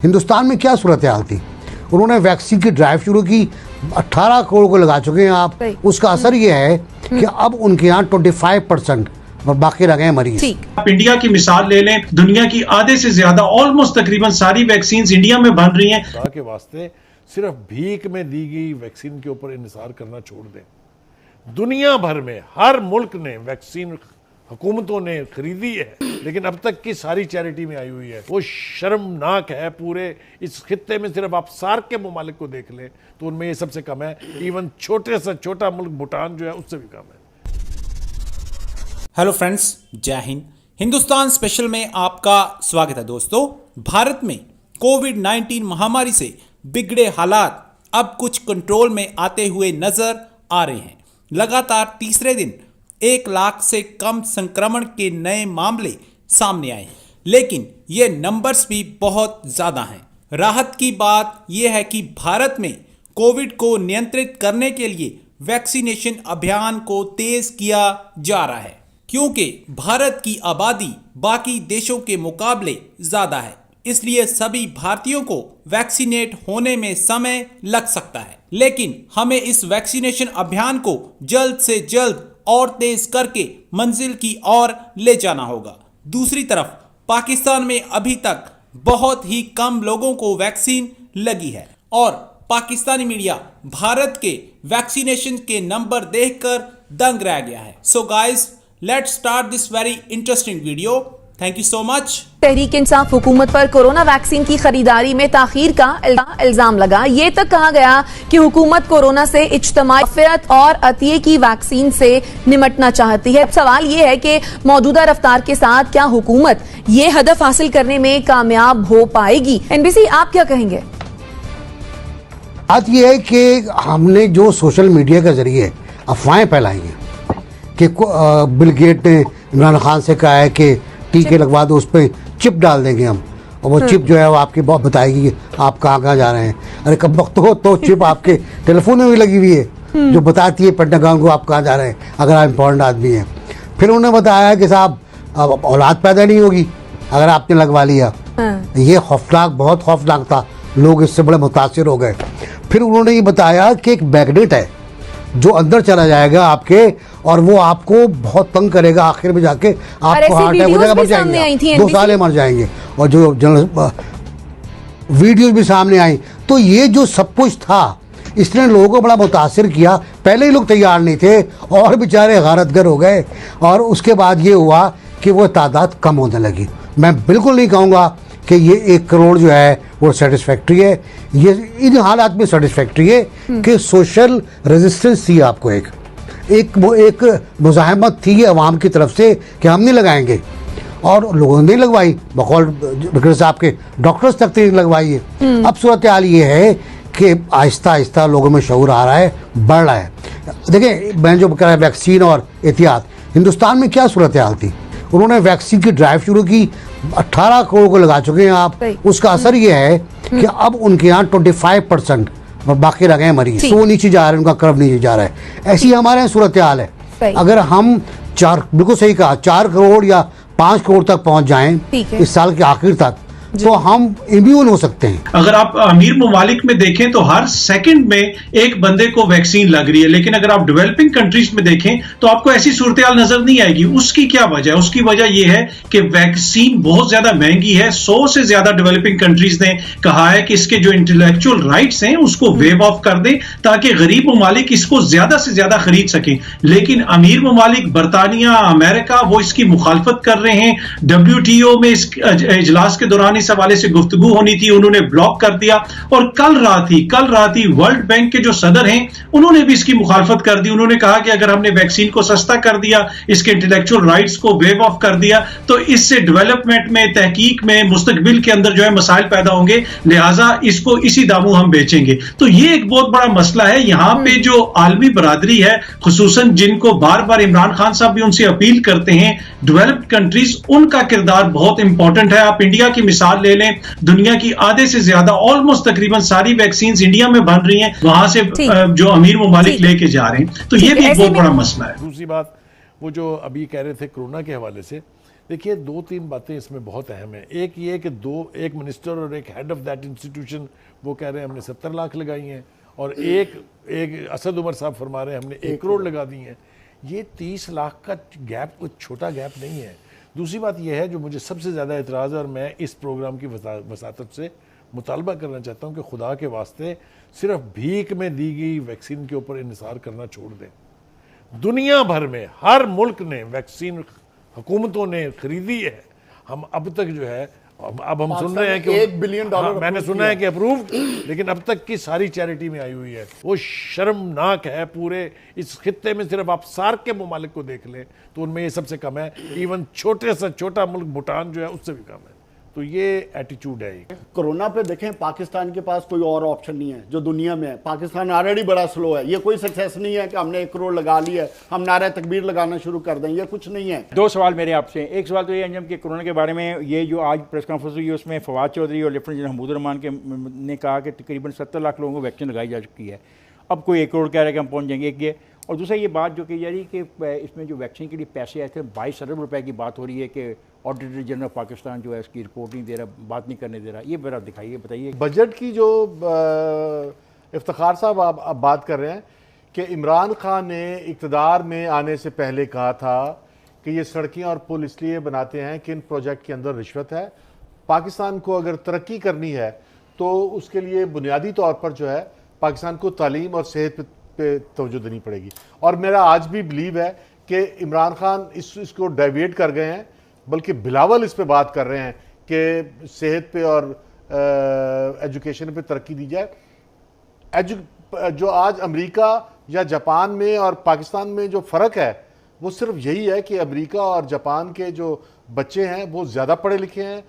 हिंदुस्तान में क्या सूरत हाल थी? उन्होंने वैक्सीन की ड्राइव शुरू की, 18 करोड़ को लगा चुके हैं आप। उसका असर ये है कि अब उनके यहाँ 25% और बाकी रह गए मरीज। आप इंडिया की मिसाल ले लें, दुनिया की आधे से ज्यादा ऑलमोस्ट तकरीबन सारी वैक्सीन इंडिया में बन रही हैं। के वास्ते सिर्फ भीख में दी गई वैक्सीन के ऊपर इन्हिसार करना छोड़ दें। दुनिया भर में हर मुल्क ने वैक्सीन हुकूमतों ने खरीदी है, लेकिन अब तक की सारी चैरिटी में आई हुई है। वो शर्मनाक है। पूरे इस खित्ते में सिर्फ आप सार्क के ममालिक को देख लें तो उनमें ये सबसे कम है। इवन छोटे से छोटा मुल्क भूटान जो है उससे भी कम है। हेलो फ्रेंड्स, जय हिंद। हिंदुस्तान स्पेशल में आपका स्वागत है। दोस्तों, भारत में कोविड-19 महामारी से बिगड़े हालात अब कुछ कंट्रोल में आते हुए नजर आ रहे हैं। लगातार तीसरे दिन 1 लाख से कम संक्रमण के नए मामले सामने आए हैं, लेकिन ये नंबर्स भी बहुत ज़्यादा हैं। राहत की बात यह है कि भारत में कोविड को नियंत्रित करने के लिए वैक्सीनेशन अभियान को तेज किया जा रहा है, क्योंकि भारत की आबादी बाकी देशों के मुकाबले ज़्यादा है। इसलिए सभी भारतीयों को वैक्सीनेट होने में समय लग सकता है, लेकिन हमें इस वैक्सीनेशन अभियान को जल्द से जल्द और तेज करके मंजिल की ओर ले जाना होगा। दूसरी तरफ पाकिस्तान में अभी तक बहुत ही कम लोगों को वैक्सीन लगी है और पाकिस्तानी मीडिया भारत के वैक्सीनेशन के नंबर देखकर दंग रह गया है। So guys, let's start this very interesting video. Thank you so much. Tehreek Insaf हुकूमत पर कोरोना वैक्सीन की खरीदारी में ताखीर का इल्जाम लगा। ये तक कहा गया कि हुकूमत कोरोना से इज्तिमाई मुआफ़ियत और अतिये की वैक्सीन से निमटना चाहती है। सवाल ये है कि मौजूदा रफ्तार के साथ क्या हुकूमत ये हदफ हासिल करने में कामयाब हो पाएगी? एनबीसी, आप क्या कहेंगे? बात यह है कि हमने जो सोशल मीडिया के जरिए अफवाहें फैलाई हैं कि बिल गेट ने इमरान खान से कहा है कि टीके लगवा दो, उस पर चिप डाल देंगे हम, और वो चिप जो है वो आपकी बहुत बताएगी कि आप कहाँ जा रहे हैं। अरे कब वक्त हो तो चिप आपके टेलीफोन में भी लगी हुई है जो बताती है पेंटागन को आप कहाँ जा रहे हैं अगर आप इम्पोर्टेंट आदमी हैं। फिर उन्होंने बताया कि साहब अब औलाद पैदा नहीं होगी अगर आपने लगवा लिया। ये खौफनाक, बहुत खौफनाक था। लोग इससे बड़े मुतासिर हो गए। फिर उन्होंने ये बताया कि एक मैग्नेट है जो अंदर चला जाएगा आपके, और वो आपको बहुत तंग करेगा। आखिर में जाके आपको हार्ट अटैक हो जाएगा, मर जाएंगे, 2 साल मर जाएंगे। और जो जनरल वीडियो भी सामने आई, तो ये जो सब कुछ था इसने लोगों को बड़ा मुतासिर किया। पहले ही लोग तैयार नहीं थे और बेचारे गारतगर हो गए, और उसके बाद ये हुआ कि वो तादाद कम होने लगी। मैं बिल्कुल नहीं कहूँगा कि ये 1 करोड़ जो है वो सेटिस्फैक्ट्री है। ये इन हालात में सेटिस्फैक्ट्री है कि सोशल रेजिस्टेंस थी। आपको एक मुज़ाहमत थी अवाम की तरफ से कि हम नहीं लगाएंगे, और लोगों ने लगवाई। बकौल डॉक्टर साहब के डॉक्टर्स तक नहीं लगवाई है। अब सूरत हाल ये है कि आहिस्ता आहिस्ता लोगों में शऊर आ रहा है, बढ़ रहा है। देखिए, मैं जो कह रहा वैक्सीन और एहतियात, हिंदुस्तान में क्या सूरत हाल थी? उन्होंने वैक्सीन की ड्राइव शुरू की, 18 करोड़ को लगा चुके हैं आप। उसका असर ये है कि अब उनके यहाँ 25% और बाकी रह गए मरीज, तो वो नीचे जा रहे हैं, उनका कर्व नीचे जा रहा है। ऐसी हमारे यहाँ सूरत हाल है। अगर हम 4, बिल्कुल सही कहा, 4 करोड़ या 5 करोड़ तक पहुंच जाएं इस साल के आखिर तक, तो हम इम्यून हो सकते हैं। अगर आप अमीर ममालिक में देखें तो हर सेकंड में एक बंदे को वैक्सीन लग रही है, लेकिन अगर आप डेवलपिंग कंट्रीज में देखें तो आपको ऐसी सूरत हाल नजर नहीं आएगी। उसकी क्या वजह है? उसकी वजह यह है कि वैक्सीन बहुत ज्यादा महंगी है। 100 से ज्यादा डेवलपिंग कंट्रीज ने कहा है कि इसके जो इंटेलेक्चुअल राइट्स हैं उसको वेव ऑफ कर दें ताकि गरीब ममालिक इसको ज्यादा से ज्यादा खरीद सकें। लेकिन अमीर ममालिक, बरतानिया, अमेरिका, वो इसकी मुखालफत कर रहे हैं। WTO में इस इजलास के दौरान इस हवाले से गुफ्तगू होनी थी, उन्होंने ब्लॉक कर दिया। और कल रात ही वर्ल्ड बैंक के जो सदर हैं उन्होंने भी इसकी मुखालफत कर दी। उन्होंने कहा कि अगर हमने वैक्सीन को सस्ता कर दिया, इसके इंटेलेक्चुअल राइट्स को वेव ऑफ कर दिया, तो इससे डेवलपमेंट में, तहकीक में, मुस्तकबिल के अंदर जो है मसाइल पैदा होंगे, लिहाजा इसको इसी दामों हम बेचेंगे। तो ये एक बहुत बड़ा मसला है। यहां पे जो आलमी बरादरी है, खुसूसन जिनको बार बार इमरान खान साहब भी उनसे अपील करते हैं, डेवलप्ड कंट्रीज, उनका किरदार बहुत इंपॉर्टेंट है। आप इंडिया की मिसाल ले लें, दुनिया की आधे से ज्यादा ऑलमोस्ट तकरीबन सारी वैक्सीन इंडिया में बन रही हैं, वहां से जो अमीर ममालिक लेके जा रहे हैं। तो ये भी एक बहुत बड़ा मसला है। दूसरी बात, वो जो अभी कह रहे थे कोरोना के हवाले से, देखिए, दो तीन बातें इसमें बहुत अहम है। एक ये कि एक मिनिस्टर और एक हेड ऑफ दैट इंस्टीट्यूशन वो कह रहे हैं हमने 70 लाख लगाई हैं, और एक असद उमर साहब फरमा रहे हैं हमने 1 करोड़ लगा दी हैं। ये 30 लाख का गैप कोई छोटा गैप नहीं है। दूसरी बात यह है जो मुझे सबसे ज़्यादा एतराज़ है, और मैं इस प्रोग्राम की वसातत से मुतालबा करना चाहता हूँ कि खुदा के वास्ते सिर्फ भीख में दी गई वैक्सीन के ऊपर इन्हिसार करना छोड़ दें। दुनिया भर में हर मुल्क ने वैक्सीन, हुकूमतों ने खरीदी है। हम अब तक जो है, अब हम सुन रहे हैं कि $1 बिलियन मैंने सुना है कि अप्रूव्ड, लेकिन अब तक की सारी चैरिटी में आई हुई है। वो शर्मनाक है। पूरे इस खित्ते में सिर्फ आप सार्क के ममालिक को देख लें तो उनमें ये सबसे कम है। इवन छोटे से छोटा मुल्क भूटान जो है उससे भी कम है। तो ये एटीट्यूड है। कोरोना पे देखें, पाकिस्तान के पास कोई और ऑप्शन नहीं है जो दुनिया में है। पाकिस्तान ऑलरेडी बड़ा स्लो है। ये कोई सक्सेस नहीं है कि हमने 1 करोड़ लगा लिया है, हम नारा तकबीर लगाना शुरू कर दें, ये कुछ नहीं है। 2 सवाल मेरे आपसे। एक सवाल तो ये अंजम कि कोरोना के बारे में ये जो आज प्रेस कॉन्फ्रेंस हुई उसमें फवाद चौधरी और लेफ्टिनेंट जनरल महमूद रहमान के ने कहा कि तकरीबन 70 लाख लोगों को वैक्सीन लगाई जा चुकी है। अब कोई 1 करोड़ कह रहा है कि हम पहुँच जाएंगे। एक ये, और दूसरा ये बात जो कही जा रही है कि इसमें जो वैक्सीन के लिए पैसे आए थे 22 अरब रुपए की बात हो रही है कि ऑडिटर जनरल पाकिस्तान जो है इसकी रिपोर्ट नहीं दे रहा, बात नहीं करने दे रहा। ये मेरा दिखाइए, बताइए। बजट की जो इफ्तिखार साहब आप बात कर रहे हैं कि इमरान खान ने इक़्तिदार में आने से पहले कहा था कि ये सड़कें और पुल इसलिए बनाते हैं कि इन प्रोजेक्ट के अंदर रिश्वत है। पाकिस्तान को अगर तरक्की करनी है तो उसके लिए बुनियादी तौर पर जो है पाकिस्तान को तालीम और सेहत पे तवज्जो देनी पड़ेगी। और मेरा आज भी बिलीव है कि इमरान खान इसको डाइवेट कर गए हैं, बल्कि बिलावल इस पे बात कर रहे हैं कि सेहत पे और एजुकेशन पे तरक्की दी जाए। जो आज अमेरिका या जापान में और पाकिस्तान में जो फ़र्क है वो सिर्फ यही है कि अमेरिका और जापान के जो बच्चे हैं वो ज़्यादा पढ़े लिखे हैं,